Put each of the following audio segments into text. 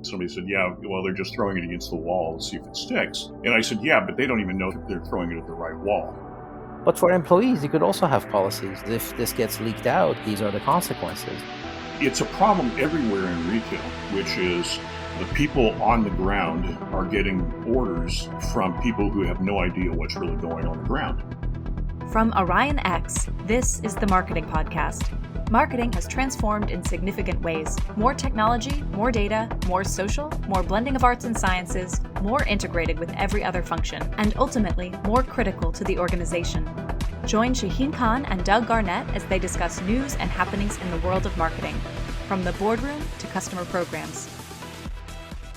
that somebody said, yeah, well, they're just throwing it against the wall to see if it sticks. And I said, yeah, but they don't even know if they're throwing it at the right wall. But for employees, you could also have policies. If this gets leaked out, these are the consequences. It's a problem everywhere in retail, which is the people on the ground are getting orders from people who have no idea what's really going on the ground. From Orion X, this is the Marketing Podcast. Marketing has transformed in significant ways. More technology, more data, more social, more blending of arts and sciences, more integrated with every other function, and ultimately more critical to the organization. Join Shaheen Khan and Doug Garnett as they discuss news and happenings in the world of marketing, from the boardroom to customer programs.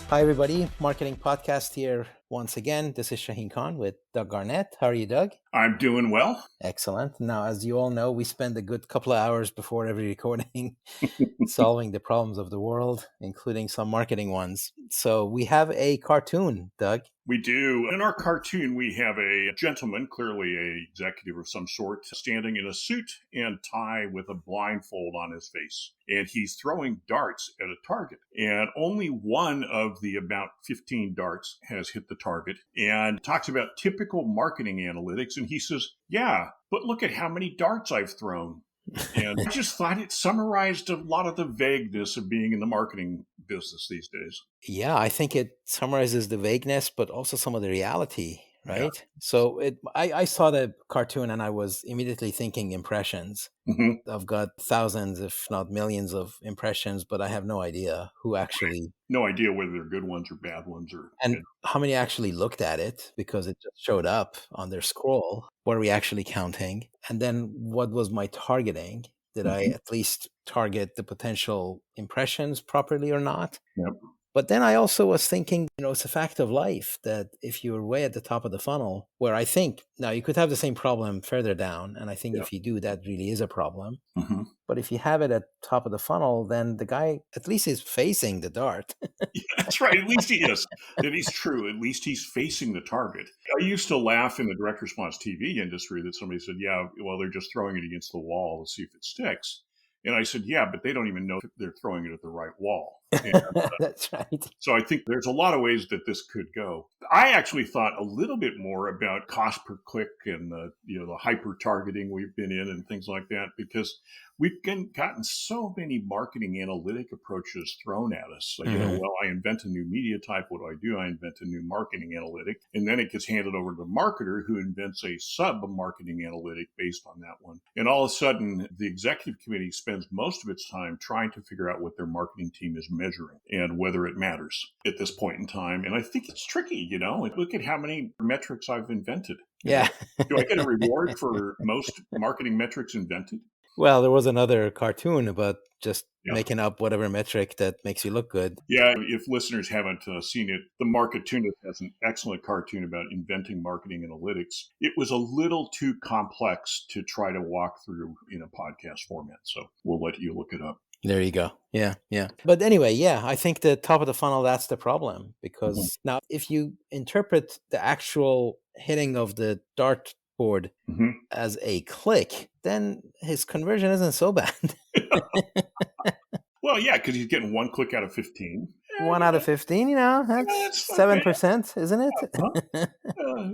Hi, everybody. Marketing Podcast here once again. This is Shaheen Khan with Doug Garnett. How are you, Doug? I'm doing well. Excellent. Now, as you all know, we spend a good couple of hours before every recording solving the problems of the world, including some marketing ones. So we have a cartoon, Doug. We do. In our cartoon, we have a gentleman, clearly an executive of some sort, standing in a suit and tie with a blindfold on his face. And he's throwing darts at a target. And only one of the about 15 darts has hit the target, and talks about typical marketing analytics. And he says, yeah, but look at how many darts I've thrown. And I just thought it summarized a lot of the vagueness of being in the marketing business these days. Yeah, I think it summarizes the vagueness, but also some of the reality, right? Yeah. So I saw the cartoon and I was immediately thinking impressions. Mm-hmm. I've got thousands, if not millions of impressions, but I have no idea who actually... No idea whether they're good ones or bad ones. And how many actually looked at it because it just showed up on their scroll. What are we actually counting? And then what was my targeting? Did I at least target the potential impressions properly or not? Yep. But then I also was thinking, it's a fact of life that if you're way at the top of the funnel, where I think, now you could have the same problem further down. And I think if you do, that really is a problem. Mm-hmm. But if you have it at top of the funnel, then the guy at least is facing the dart. Yeah, that's right. At least he is. That is true. At least he's facing the target. I used to laugh in the direct response TV industry that somebody said, yeah, well, they're just throwing it against the wall to see if it sticks. And I said, yeah, but they don't even know if they're throwing it at the right wall. And, that's right. So I think there's a lot of ways that this could go. I actually thought a little bit more about cost per click and the hyper targeting we've been in and things like that, because we've gotten so many marketing analytic approaches thrown at us. Like, well, I invent a new media type. What do? I invent a new marketing analytic. And then it gets handed over to the marketer who invents a sub-marketing analytic based on that one. And all of a sudden, the executive committee spends most of its time trying to figure out what their marketing team is measuring and whether it matters at this point in time. And I think it's tricky, Look at how many metrics I've invented. Yeah. Do I get a reward for most marketing metrics invented? Well, there was another cartoon about just making up whatever metric that makes you look good. Yeah, if listeners haven't seen it, the Marketunist has an excellent cartoon about inventing marketing analytics. It was a little too complex to try to walk through in a podcast format, so we'll let you look it up. There you go. Yeah. But anyway, I think the top of the funnel, that's the problem. Because now if you interpret the actual hitting of the dart board as a click, then his conversion isn't so bad. Well, yeah, because he's getting one click out of 15. 1 out of 15, that's 7%, isn't it?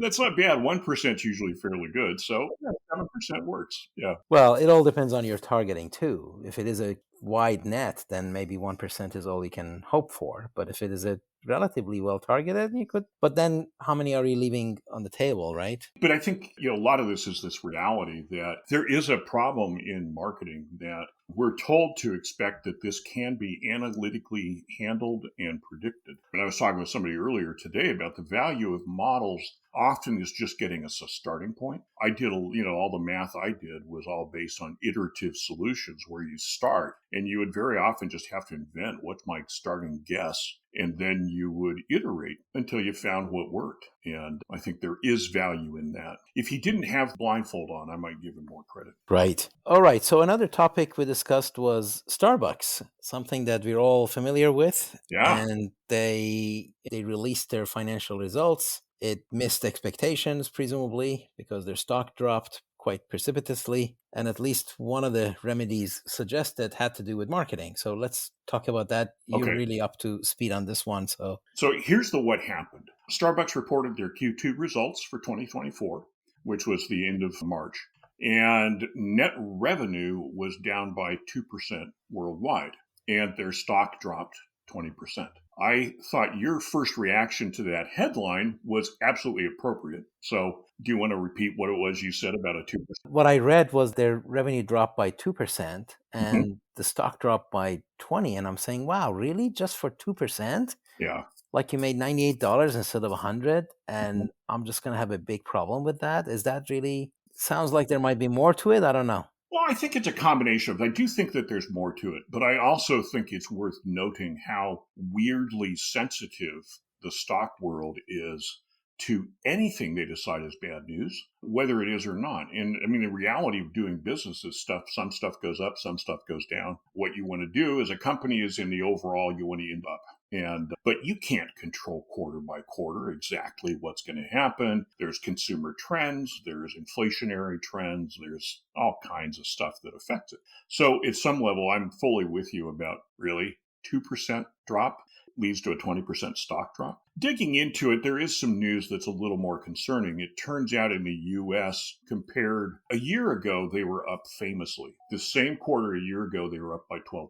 That's not bad. 1% is usually fairly good. So 7% works. Yeah. Well, it all depends on your targeting too. If it is a wide net, then maybe 1% is all you can hope for. But if it is a relatively well targeted, you could. But then how many are you leaving on the table, right? But I think, a lot of this is this reality that there is a problem in marketing that we're told to expect that this can be analytically handled and predicted. And I was talking with somebody earlier today about the value of models often is just getting us a starting point. I did, all the math I did was all based on iterative solutions where you start and you would very often just have to invent what's my starting guess. And then you would iterate until you found what worked. And I think there is value in that. If he didn't have blindfold on, I might give him more credit. Right. All right. So another topic we discussed was StarBucks, something that we're all familiar with. Yeah. And they released their financial results. It missed expectations, presumably, because their stock dropped quite precipitously. And at least one of the remedies suggested had to do with marketing. So let's talk about that. You're really up to speed on this one. So here's what happened. Starbucks reported their Q2 results for 2024, which was the end of March. And net revenue was down by 2% worldwide, and their stock dropped 20%. I thought your first reaction to that headline was absolutely appropriate. So do you want to repeat what it was you said about a 2%? What I read was their revenue dropped by 2% and the stock dropped by 20%. And I'm saying, wow, really? Just for 2%? Yeah. Like you made $98 instead of $100, and I'm just going to have a big problem with that? Is that really... Sounds like there might be more to it. I don't know. Well, I think it's a combination of, I do think that there's more to it, but I also think it's worth noting how weirdly sensitive the stock world is to anything they decide is bad news, whether it is or not. And I mean, the reality of doing business is some stuff goes up, some stuff goes down. What you want to do as a company is in the overall, you want to end up. But you can't control quarter by quarter exactly what's going to happen. There's consumer trends, there's inflationary trends, there's all kinds of stuff that affects it. So at some level, I'm fully with you about really 2% drop leads to a 20% stock drop. Digging into it, there is some news that's a little more concerning. It turns out in the U.S., compared a year ago, they were up famously. The same quarter a year ago, they were up by 12%.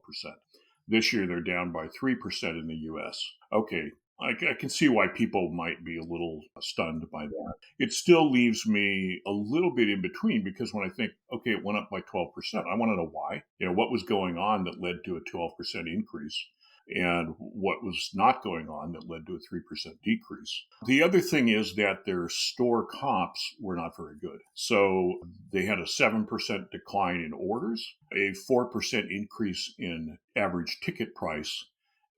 This year, they're down by 3% in the U.S. Okay, I can see why people might be a little stunned by that. It still leaves me a little bit in between, because when I think, okay, it went up by 12%, I want to know why. What was going on that led to a 12% increase? And what was not going on that led to a 3% decrease. The other thing is that their store comps were not very good. So they had a 7% decline in orders, a 4% increase in average ticket price.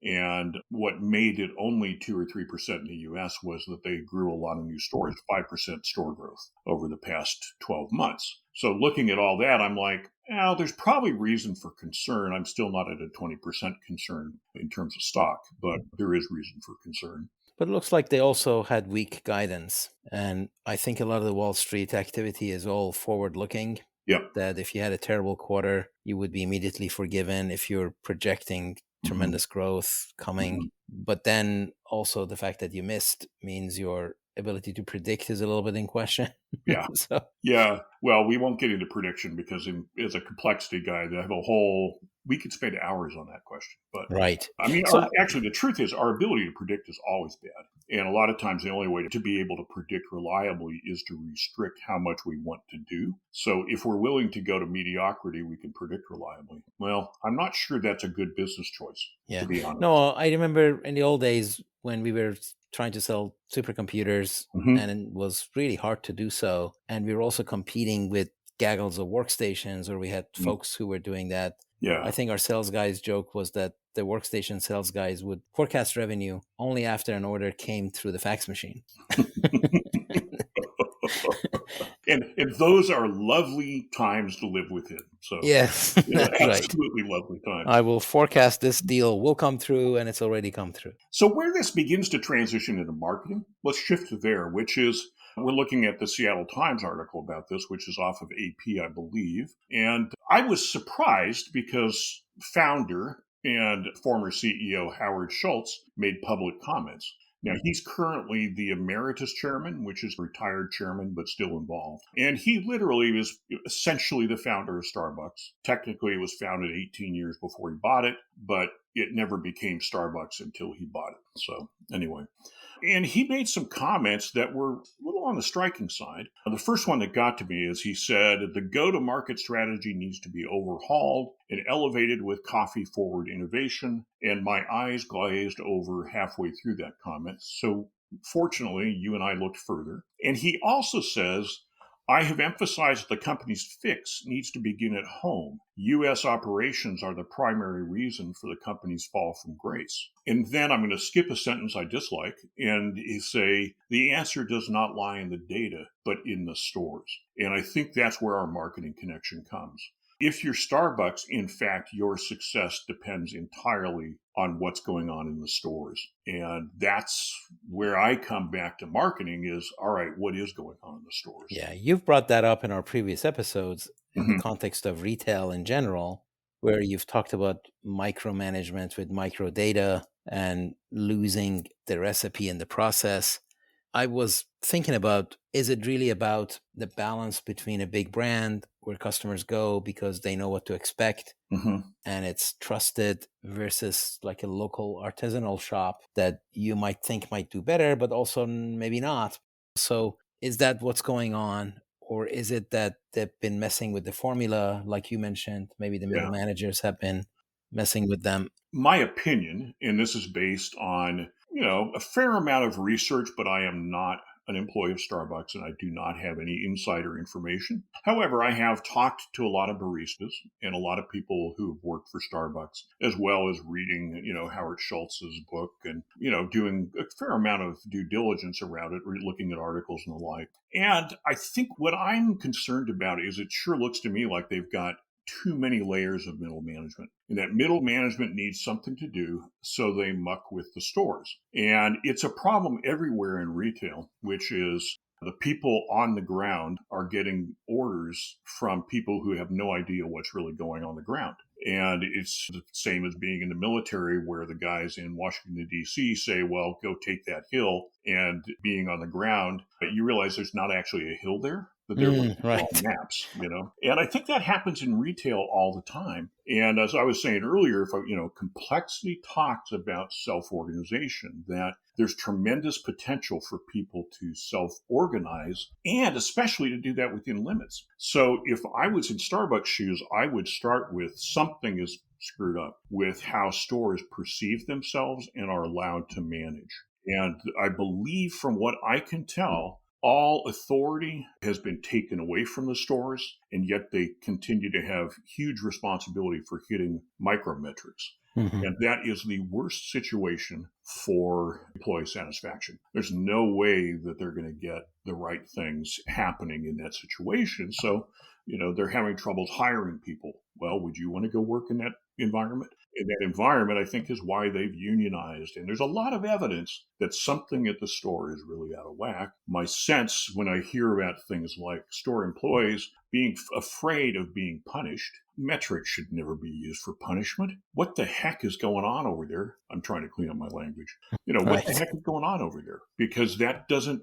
And what made it only 2 or 3% in the U.S. was that they grew a lot of new stores, 5% store growth over the past 12 months. So looking at all that, I'm like, there's probably reason for concern. I'm still not at a 20% concern in terms of stock, but there is reason for concern. But it looks like they also had weak guidance. And I think a lot of the Wall Street activity is all forward-looking. Yep. That if you had a terrible quarter, you would be immediately forgiven if you're projecting tremendous growth coming. But then also the fact that you missed means your ability to predict is a little bit in question. Yeah. Yeah. Well, we won't get into prediction because as a complexity guy, I have we could spend hours on that question. But right. I mean, actually, the truth is our ability to predict is always bad. And a lot of times the only way to be able to predict reliably is to restrict how much we want to do. So if we're willing to go to mediocrity, we can predict reliably. Well, I'm not sure that's a good business choice, to be honest. No, I remember in the old days when we were trying to sell supercomputers, and it was really hard to do so. And we were also competing with gaggles of workstations, or we had folks who were doing that. Yeah. I think our sales guys' joke was that the workstation sales guys would forecast revenue only after an order came through the fax machine. And those are lovely times to live within. So yes, absolutely right. Lovely times. I will forecast this deal will come through, and it's already come through. So where this begins to transition into marketing, let's shift to there, which is we're looking at the Seattle Times article about this, which is off of AP, I believe. And I was surprised because founder and former CEO Howard Schultz made public comments. Now, he's currently the emeritus chairman, which is retired chairman, but still involved. And he literally is essentially the founder of Starbucks. Technically, it was founded 18 years before he bought it, but it never became Starbucks until he bought it. So anyway. And he made some comments that were a little on the striking side. The first one that got to me is he said, the go-to-market strategy needs to be overhauled and elevated with coffee-forward innovation. And my eyes glazed over halfway through that comment. So fortunately, you and I looked further. And he also says, I have emphasized that the company's fix needs to begin at home. U.S. operations are the primary reason for the company's fall from grace. And then I'm going to skip a sentence I dislike and say, the answer does not lie in the data, but in the stores. And I think that's where our marketing connection comes. If you're Starbucks, in fact, your success depends entirely on what's going on in the stores. And that's where I come back to marketing is, all right, what is going on in the stores? Yeah, you've brought that up in our previous episodes in the context of retail in general, where you've talked about micromanagement with micro data and losing the recipe in the process. I was thinking about, is it really about the balance between a big brand where customers go because they know what to expect and it's trusted versus like a local artisanal shop that you might think might do better, but also maybe not? So is that what's going on? Or is it that they've been messing with the formula, like you mentioned? Maybe the middle managers have been messing with them. My opinion, and this is based on, a fair amount of research, but I am not an employee of Starbucks and I do not have any insider information. However, I have talked to a lot of baristas and a lot of people who have worked for Starbucks, as well as reading, Howard Schultz's book and, doing a fair amount of due diligence around it, looking at articles and the like. And I think what I'm concerned about is it sure looks to me like they've got too many layers of middle management. And that middle management needs something to do, so they muck with the stores. And it's a problem everywhere in retail, which is the people on the ground are getting orders from people who have no idea what's really going on the ground. And it's the same as being in the military where the guys in Washington, D.C. say, well, go take that hill. And being on the ground, but you realize there's not actually a hill there, that they're looking right. on maps, And I think that happens in retail all the time. And as I was saying earlier, if complexity talks about self-organization, that there's tremendous potential for people to self-organize and especially to do that within limits. So if I was in Starbucks shoes, I would start with something is screwed up with how stores perceive themselves and are allowed to manage. And I believe from what I can tell, all authority has been taken away from the stores, and yet they continue to have huge responsibility for hitting micrometrics. And that is the worst situation for employee satisfaction. There's no way that they're going to get the right things happening in that situation. So, they're having troubles hiring people. Well, would you want to go work in that environment? And that environment, I think, is why they've unionized. And there's a lot of evidence that something at the store is really out of whack. My sense when I hear about things like store employees being afraid of being punished, metrics should never be used for punishment. What the heck is going on over there? I'm trying to clean up my language. What the heck is going on over there? Because that doesn't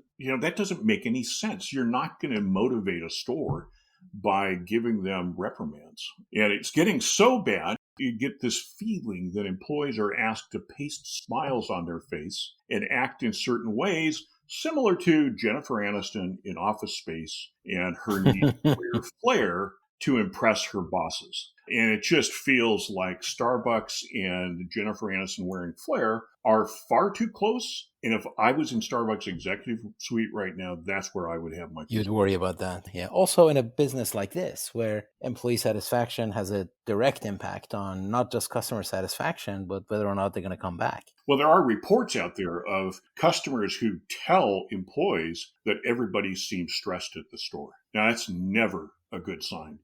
make any sense. You're not going to motivate a store by giving them reprimands. And it's getting so bad, you get this feeling that employees are asked to paste smiles on their face and act in certain ways, similar to Jennifer Aniston in Office Space and her need to wear flair to impress her bosses. And it just feels like Starbucks and Jennifer Aniston wearing flair are far too close. And if I was in Starbucks executive suite right now, that's where I would have my You'd worry about that. Yeah. Also in a business like this, where employee satisfaction has a direct impact on not just customer satisfaction, but whether or not they're going to come back. Well, there are reports out there of customers who tell employees that everybody seems stressed at the store. Now, that's never a good sign.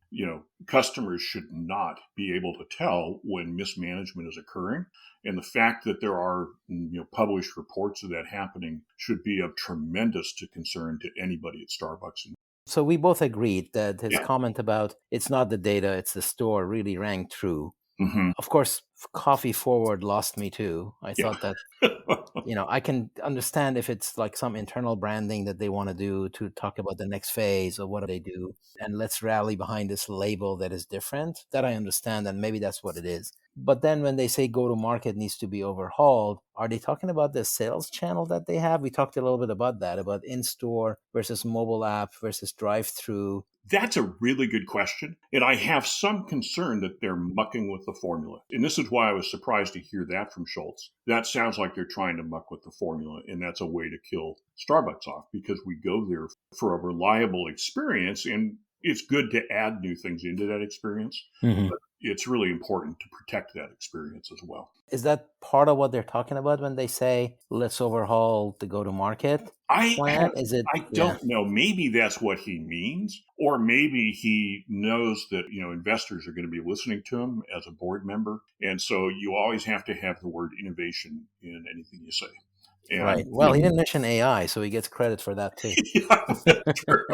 Customers should not be able to tell when mismanagement is occurring. And the fact that there are published reports of that happening should be of tremendous concern to anybody at Starbucks. So we both agreed that his comment about it's not the data, it's the store really rang true. Of course, Coffee Forward lost me too. I thought that, I can understand if it's like some internal branding that they want to do to talk about the next phase or what do they do. And let's rally behind this label that is different. That I understand, and maybe that's what it is. But then when they say go-to-market needs to be overhauled, are they talking about the sales channel that they have? We talked a little bit about that, about in-store versus mobile app versus drive-through. That's a really good question. And I have some concern that they're mucking with the formula. And this is why I was surprised to hear that from Schultz. That sounds like they're trying to muck with the formula. And that's a way to kill Starbucks off because we go there for a reliable experience. And it's good to add new things into that experience. But it's really important to protect that experience as well. Is that part of what they're talking about when they say, let's overhaul the go-to-market plan? Is it? I don't know. Maybe that's what he means, or maybe he knows that, investors are going to be listening to him as a board member. And so you always have to have the word innovation in anything you say. And, right. Well, he didn't mention AI, so he gets credit for that too. Yeah, that's true.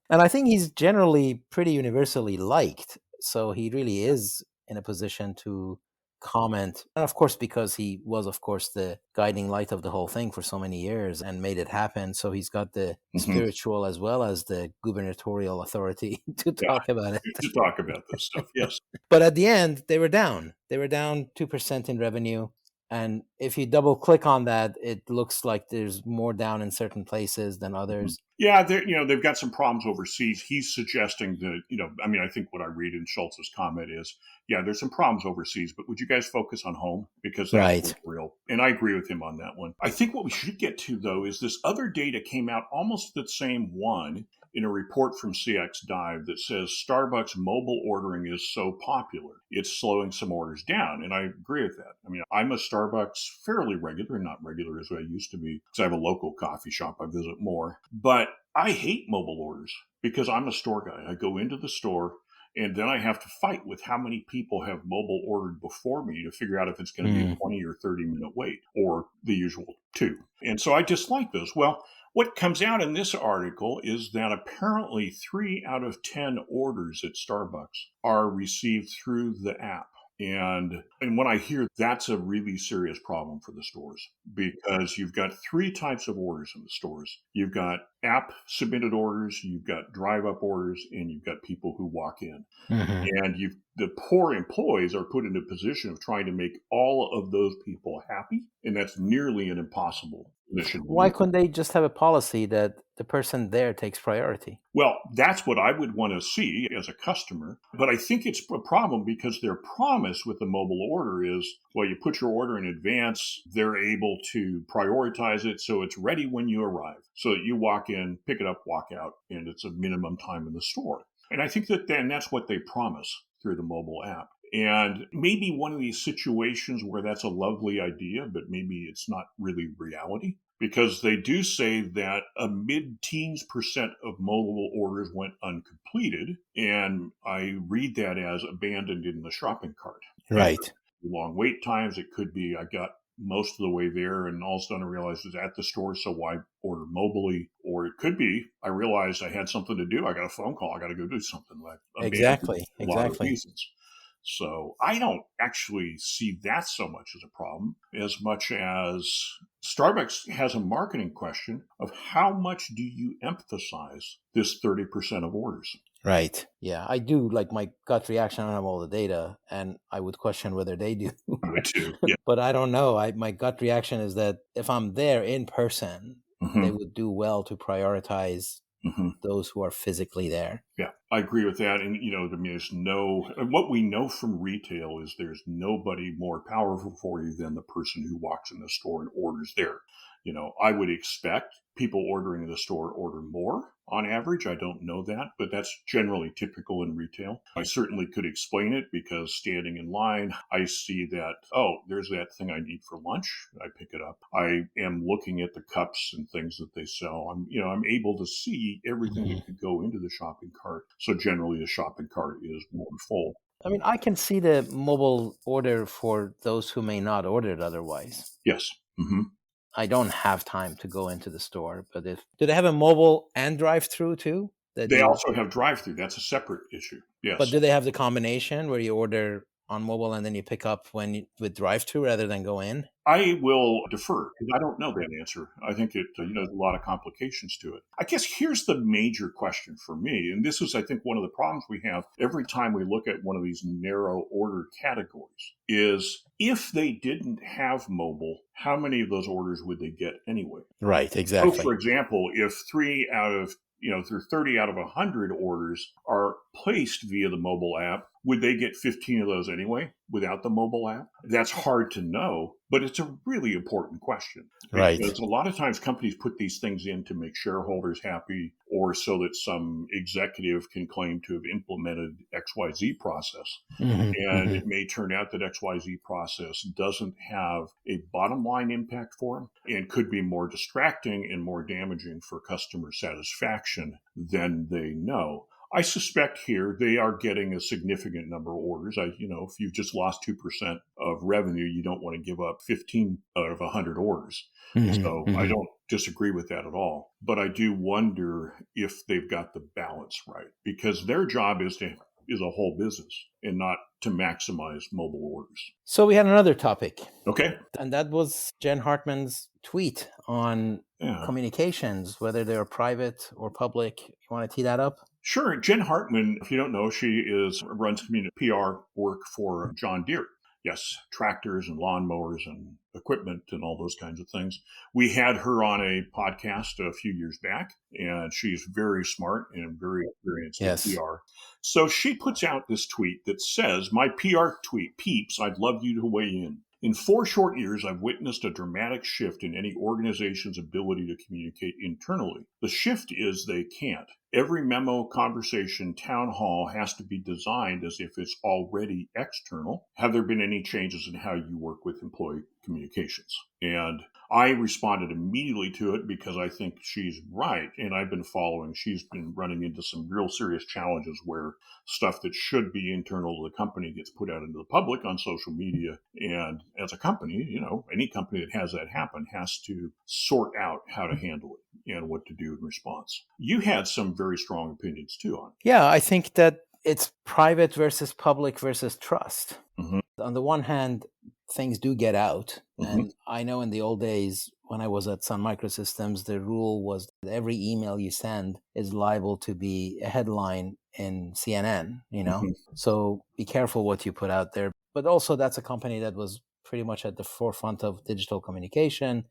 And I think he's generally pretty universally liked. So he really is in a position to comment. And of course, because he was, of course, the guiding light of the whole thing for so many years and made it happen. So he's got the spiritual as well as the gubernatorial authority to talk about it. To talk about this stuff, yes. But at the end, they were down. They were down 2% in revenue. And if you double click on that, it looks like there's more down in certain places than others. Yeah, they've got some problems overseas. He's suggesting that, I think what I read in Schultz's comment is, yeah, there's some problems overseas, but would you guys focus on home? Because that's real. And I agree with him on that one. I think what we should get to, though, is this other data came out almost the same one in a report from CX Dive that says Starbucks mobile ordering is so popular, it's slowing some orders down. And I agree with that. I mean, I'm a Starbucks fairly regular, not regular as I used to be, because I have a local coffee shop I visit more. But I hate mobile orders because I'm a store guy. I go into the store and then I have to fight with how many people have mobile ordered before me to figure out if it's going to be a 20 or 30-minute wait or the usual 2. And so I dislike those. Well, what comes out in this article is that apparently 3 out of 10 orders at Starbucks are received through the app. And when I hear that's a really serious problem for the stores, because you've got 3 types of orders in the stores. You've got app submitted orders, you've got drive up orders, and you've got people who walk in. And the poor employees are put in a position of trying to make all of those people happy. And that's nearly an impossible position. Why couldn't they just have a policy that the person there takes priority? Well, that's what I would want to see as a customer. But I think it's a problem because their promise with the mobile order is, well, you put your order in advance, they're able to prioritize it so it's ready when you arrive. So that you walk in, pick it up, walk out, and it's a minimum time in the store. And I think that then that's what they promise through the mobile app. And maybe one of these situations where that's a lovely idea, but maybe it's not really reality, because they do say that a mid-teens % of mobile orders went uncompleted. And I read that as abandoned in the shopping cart. Right. Long wait times. It could be I got most of the way there and all of a sudden I realized it's at the store, so why order mobily? Or it could be I realized I had something to do. I got a phone call. I got to go do something. Exactly. A lot of reasons. So I don't actually see that so much as a problem as much as Starbucks has a marketing question of how much do you emphasize this 30% of orders? Right. Yeah, I do like my gut reaction. I don't have all the data, and I would question whether they do. I do. Yeah. But I don't know. My gut reaction is that if I'm there in person, they would do well to prioritize those who are physically there. Yeah, I agree with that. And, what we know from retail is there's nobody more powerful for you than the person who walks in the store and orders there. I would expect people ordering in the store order more on average. I don't know that, but that's generally typical in retail. I certainly could explain it because standing in line, I see that, oh, there's that thing I need for lunch. I pick it up. I am looking at the cups and things that they sell. I'm able to see everything that could go into the shopping cart. So generally the shopping cart is more full. I mean, I can see the mobile order for those who may not order it otherwise. Yes. I don't have time to go into the store, but do they have a mobile and drive-through too? They also have drive-through. That's a separate issue. Yes. But do they have the combination where you order on mobile and then you pick up with drive-through rather than go in? I will defer because I don't know that answer. I think there's a lot of complications to it. I guess here's the major question for me, and this is, I think, one of the problems we have every time we look at one of these narrow order categories is if they didn't have mobile, how many of those orders would they get anyway? Right, exactly. So, for example, if 30 out of 100 orders are placed via the mobile app, would they get 15 of those anyway without the mobile app? That's hard to know, but it's a really important question. Right. Because a lot of times companies put these things in to make shareholders happy or so that some executive can claim to have implemented XYZ process. And it may turn out that XYZ process doesn't have a bottom line impact for them and could be more distracting and more damaging for customer satisfaction than they know. I suspect here they are getting a significant number of orders. If you've just lost 2% of revenue, you don't want to give up 15 out of 100 orders. So I don't disagree with that at all. But I do wonder if they've got the balance right, because their job is a whole business and not to maximize mobile orders. So we had another topic. Okay. And that was Jen Hartman's tweet on communications, whether they're private or public. You want to tee that up? Sure. Jen Hartman, if you don't know, she runs community PR work for John Deere. Yes, tractors and lawnmowers and equipment and all those kinds of things. We had her on a podcast a few years back, and she's very smart and very experienced in PR. So she puts out this tweet that says, "My PR tweet, peeps, I'd love you to weigh in. In 4 short years, I've witnessed a dramatic shift in any organization's ability to communicate internally. The shift is they can't. Every memo, conversation, town hall has to be designed as if it's already external. Have there been any changes in how you work with employee communications?" And I responded immediately to it because I think she's right. And I've been following. She's been running into some real serious challenges where stuff that should be internal to the company gets put out into the public on social media. And as a company, any company that has that happen has to sort out how to handle it and what to do in response. You had some very strong opinions too on it. Yeah, I think that it's private versus public versus trust. On the one hand, things do get out. And I know in the old days when I was at Sun Microsystems, the rule was that every email you send is liable to be a headline in CNN, So be careful what you put out there. But also that's a company that was pretty much at the forefront of digital communication.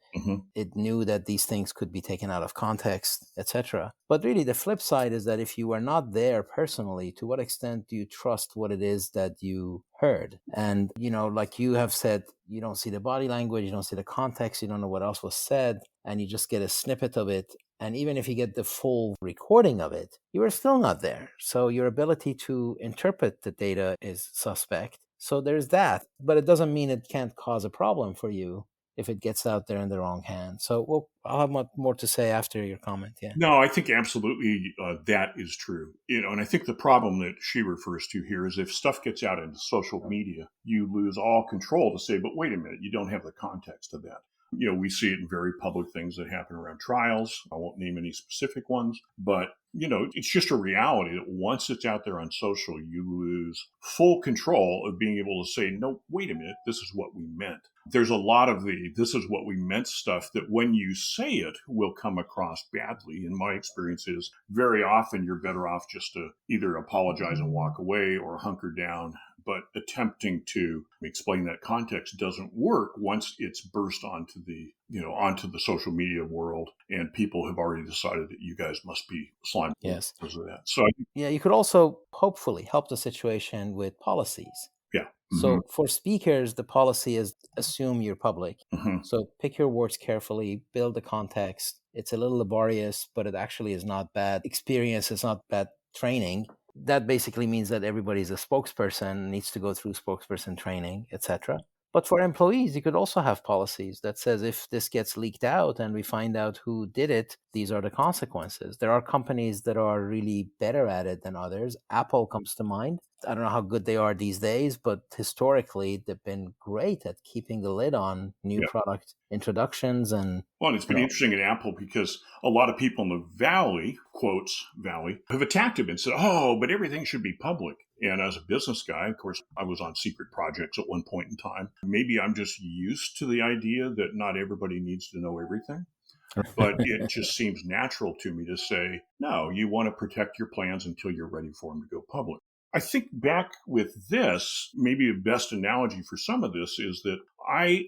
It knew that these things could be taken out of context, etc. But really the flip side is that if you were not there personally, to what extent do you trust what it is that you heard? And, like you have said, you don't see the body language, you don't see the context, you don't know what else was said, and you just get a snippet of it. And even if you get the full recording of it, you are still not there. So your ability to interpret the data is suspect. So there's that, but it doesn't mean it can't cause a problem for you if it gets out there in the wrong hands. So I'll have much more to say after your comment. Yeah. No, I think absolutely that is true. And I think the problem that she refers to here is if stuff gets out into social media, you lose all control to say, but wait a minute, you don't have the context of that. We see it in very public things that happen around trials. I won't name any specific ones, but it's just a reality that once it's out there on social, you lose full control of being able to say, no, wait a minute, this is what we meant. There's a lot of this is what we meant stuff that when you say it will come across badly. And my experience is very often you're better off just to either apologize and walk away or hunker down. But attempting to explain that context doesn't work once it's burst onto the social media world, and people have already decided that you guys must be slime yes. because of that. So you could also hopefully help the situation with policies. Yeah. So for speakers, the policy is assume you're public. So pick your words carefully, build the context. It's a little laborious, but it actually is not bad experience. It's not bad training. That basically means that everybody's a spokesperson, needs to go through spokesperson training, etc. But for employees, you could also have policies that says if this gets leaked out and we find out who did it, these are the consequences. There are companies that are really better at it than others. Apple comes to mind. I don't know how good they are these days, but historically, they've been great at keeping the lid on new product introductions. And it's been interesting at Apple because a lot of people in the Valley, quotes Valley, have attacked him and said, oh, but everything should be public. And as a business guy, of course, I was on secret projects at one point in time. Maybe I'm just used to the idea that not everybody needs to know everything. But it just seems natural to me to say, no, you want to protect your plans until you're ready for them to go public. I think back with this, maybe the best analogy for some of this is that I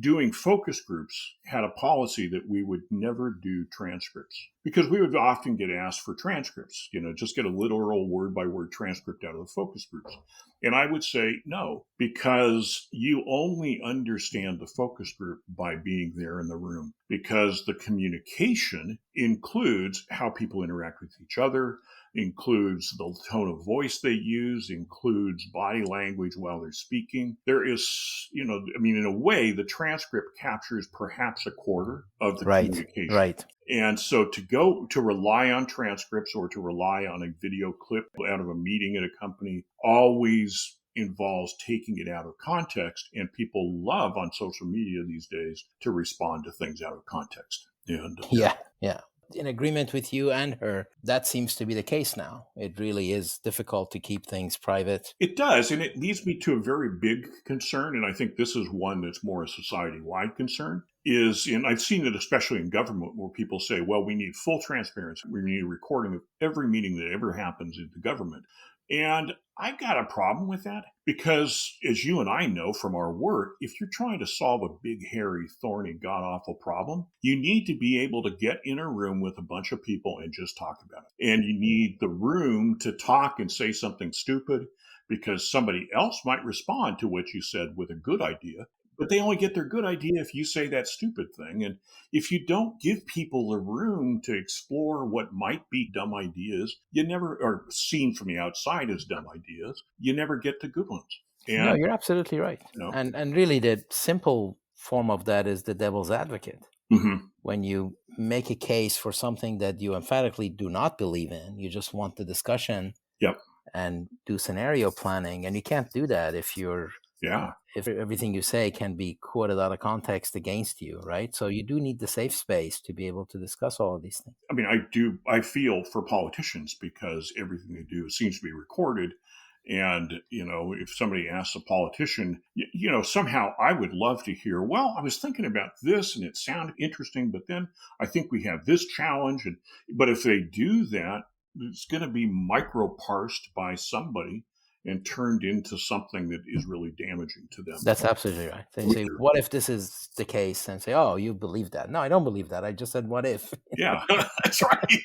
doing focus groups, had a policy that we would never do transcripts because we would often get asked for transcripts, just get a literal word by word transcript out of the focus groups. And I would say no, because you only understand the focus group by being there in the room, because the communication includes how people interact with each other, includes the tone of voice they use, includes body language while they're speaking. There is, in a way, the transcript captures perhaps a quarter of the communication. Right. And so to rely on transcripts or to rely on a video clip out of a meeting at a company always involves taking it out of context. And people love on social media these days to respond to things out of context. And yeah. In agreement with you and her, that seems to be the case now. It really is difficult to keep things private. It does. And it leads me to a very big concern. And I think this is one that's more a society-wide concern. And I've seen it especially in government where people say, well, we need full transparency. We need a recording of every meeting that ever happens in the government. And I've got a problem with that because, as you and I know from our work, if you're trying to solve a big, hairy, thorny, god-awful problem, you need to be able to get in a room with a bunch of people and just talk about it. And you need the room to talk and say something stupid because somebody else might respond to what you said with a good idea. But they only get their good idea if you say that stupid thing. And if you don't give people the room to explore what might be dumb ideas, you never are seen from the outside as dumb ideas. You never get the good ones. And, no, you're absolutely right. And really the simple form of that is the devil's advocate. Mm-hmm. When you make a case for something that you emphatically do not believe in, you just want the discussion and do scenario planning. And you can't do that if everything you say can be quoted out of context against you, right? So you do need the safe space to be able to discuss all of these things. I mean, I feel for politicians because everything they do seems to be recorded. And, if somebody asks a politician, somehow I would love to hear, well, I was thinking about this and it sounded interesting, but then I think we have this challenge. But if they do that, it's going to be micro-parsed by somebody and turned into something that is really damaging to them. That's absolutely right. They say, what if this is the case? And say, oh, you believe that. No, I don't believe that. I just said, what if? Yeah, that's right.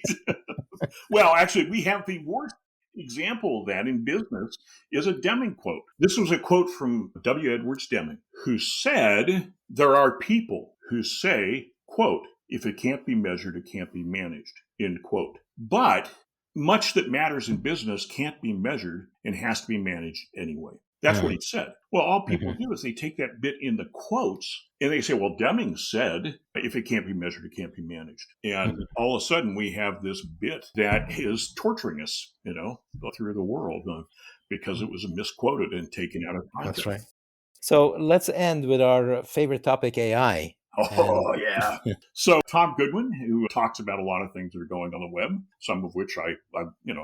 Well, actually, we have the worst example of that in business is a Deming quote. This was a quote from W. Edwards Deming, who said, there are people who say, quote, if it can't be measured, it can't be managed, end quote. But much that matters in business can't be measured and has to be managed anyway. That's what he said. Well, all people do is they take that bit in the quotes and they say, well, Deming said, if it can't be measured, it can't be managed. And all of a sudden we have this bit that is torturing us, through the world because it was misquoted and taken out of context. That's right. So let's end with our favorite topic, AI. Oh, yeah. So Tom Goodwin, who talks about a lot of things that are going on the web, some of which I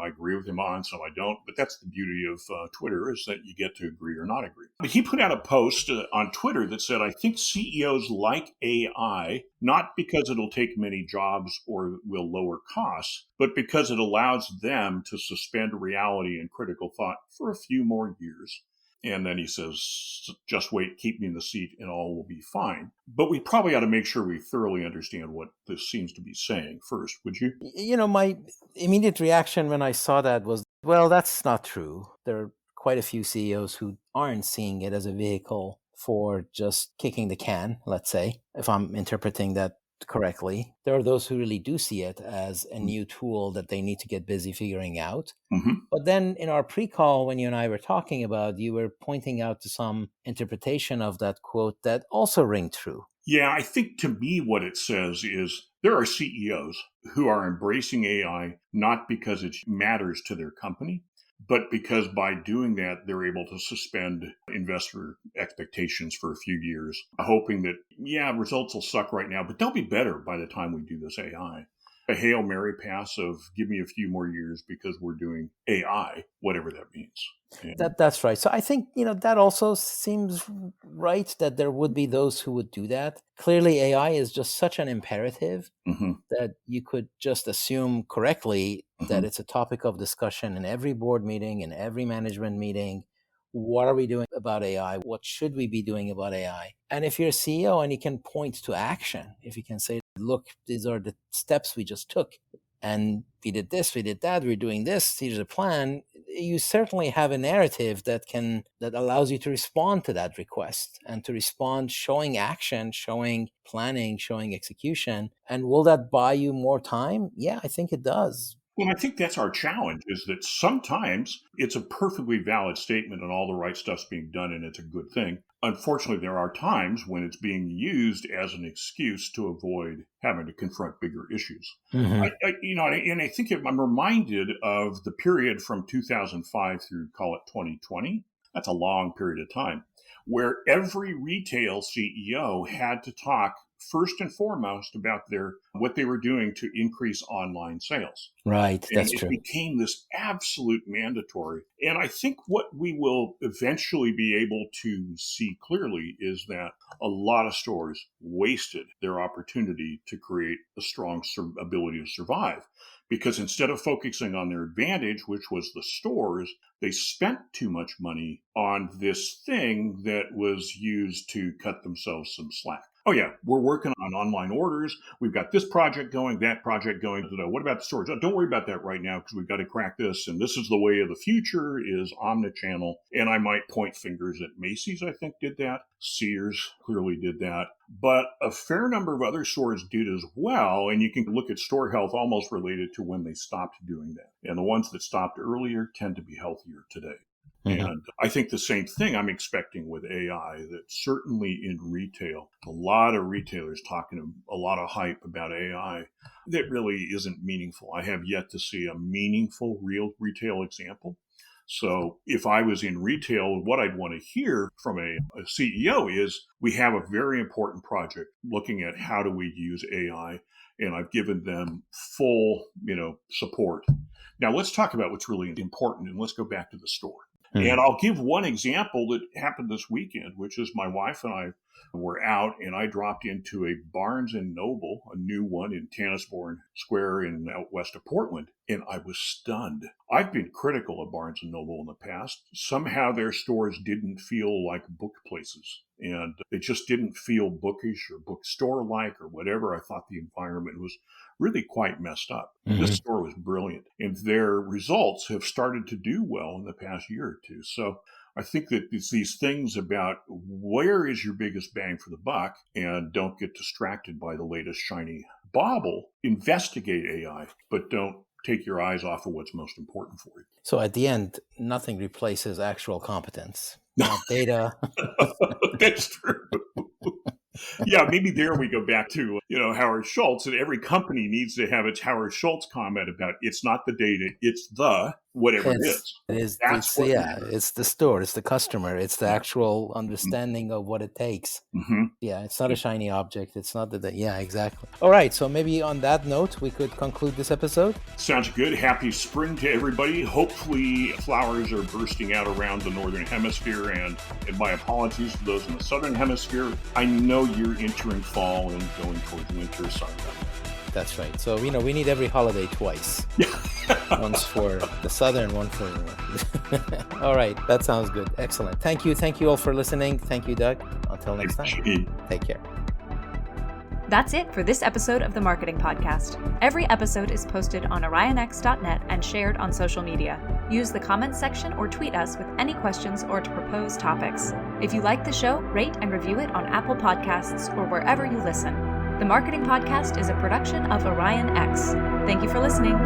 agree with him on, some I don't. But that's the beauty of Twitter is that you get to agree or not agree. But he put out a post on Twitter that said, I think CEOs like AI, not because it'll take many jobs or will lower costs, but because it allows them to suspend reality and critical thought for a few more years. And then he says, just wait, keep me in the seat and all will be fine. But we probably ought to make sure we thoroughly understand what this seems to be saying first, would you? My immediate reaction when I saw that was, well, that's not true. There are quite a few CEOs who aren't seeing it as a vehicle for just kicking the can, let's say, if I'm interpreting that correctly. There are those who really do see it as a new tool that they need to get busy figuring out. Mm-hmm. But then in our pre-call, when you and I were talking about, you were pointing out to some interpretation of that quote that also ring true. Yeah, I think to me what it says is there are CEOs who are embracing AI not because it matters to their company, but because by doing that, they're able to suspend investor expectations for a few years, hoping that, results will suck right now, but they'll be better by the time we do this AI. A Hail Mary pass of give me a few more years because we're doing AI, whatever that means. That's right. So I think, that also seems right that there would be those who would do that. Clearly, AI is just such an imperative that you could just assume correctly that it's a topic of discussion in every board meeting, in every management meeting, What are we doing about AI? What should we be doing about AI? And if you're a CEO and you can point to action, if you can say, look, these are the steps we just took, and we did this, we did that, we're doing this, here's a plan, you certainly have a narrative that allows you to respond to that request and to respond showing action, showing planning, showing execution. And will that buy you more time? Yeah, I think it does. Well, I think that's our challenge, is that sometimes it's a perfectly valid statement and all the right stuff's being done and it's a good thing. Unfortunately, there are times when it's being used as an excuse to avoid having to confront bigger issues. Mm-hmm. I think I'm reminded of the period from 2005 through, call it 2020. That's a long period of time, where every retail CEO had to talk first and foremost about what they were doing to increase online sales. Right, that's true. It became this absolute mandatory. And I think what we will eventually be able to see clearly is that a lot of stores wasted their opportunity to create a strong ability to survive. Because instead of focusing on their advantage, which was the stores, they spent too much money on this thing that was used to cut themselves some slack. Oh, yeah, we're working on online orders. We've got this project going, that project going. What about the stores? Oh, don't worry about that right now because we've got to crack this. And this is the way of the future is omnichannel. And I might point fingers at Macy's, I think, did that. Sears clearly did that. But a fair number of other stores did as well. And you can look at store health almost related to when they stopped doing that. And the ones that stopped earlier tend to be healthier today. Mm-hmm. And I think the same thing I'm expecting with AI, that certainly in retail, a lot of retailers talking a lot of hype about AI that really isn't meaningful. I have yet to see a meaningful real retail example. So if I was in retail, what I'd want to hear from a CEO is we have a very important project looking at how do we use AI, and I've given them full, support. Now let's talk about what's really important, and let's go back to the store. Mm-hmm. And I'll give one example that happened this weekend, which is my wife and I were out, and I dropped into a Barnes & Noble, a new one in Tanasbourne Square out west of Portland, and I was stunned. I've been critical of Barnes & Noble in the past. Somehow their stores didn't feel like book places, and they just didn't feel bookish or bookstore-like or whatever. I thought the environment was really quite messed up. Mm-hmm. This store was brilliant, and their results have started to do well in the past year or two. So I think that it's these things about where is your biggest bang for the buck, and don't get distracted by the latest shiny bauble. Investigate AI, but don't take your eyes off of what's most important for you. So at the end, nothing replaces actual competence, not data. That's true. Yeah, maybe there we go back to, Howard Schultz, and every company needs to have its Howard Schultz comment about it's not the data, it's the whatever it is. It's the store, it's the customer, it's the actual understanding of what it takes. Mm-hmm. Yeah, it's not a shiny object. It's not yeah, exactly. All right, so maybe on that note, we could conclude this episode. Sounds good. Happy spring to everybody. Hopefully flowers are bursting out around the Northern Hemisphere, and my apologies to those in the Southern Hemisphere. I know you're entering fall and going towards winter, sorry about that. That's right. So, we need every holiday twice. Once for the Southern, one for... All right. That sounds good. Excellent. Thank you. Thank you all for listening. Thank you, Doug. Until next time. Take care. That's it for this episode of the Marketing Podcast. Every episode is posted on orionx.net and shared on social media. Use the comments section or tweet us with any questions or to propose topics. If you like the show, rate and review it on Apple Podcasts or wherever you listen. The Marketing Podcast is a production of OrionX. Thank you for listening.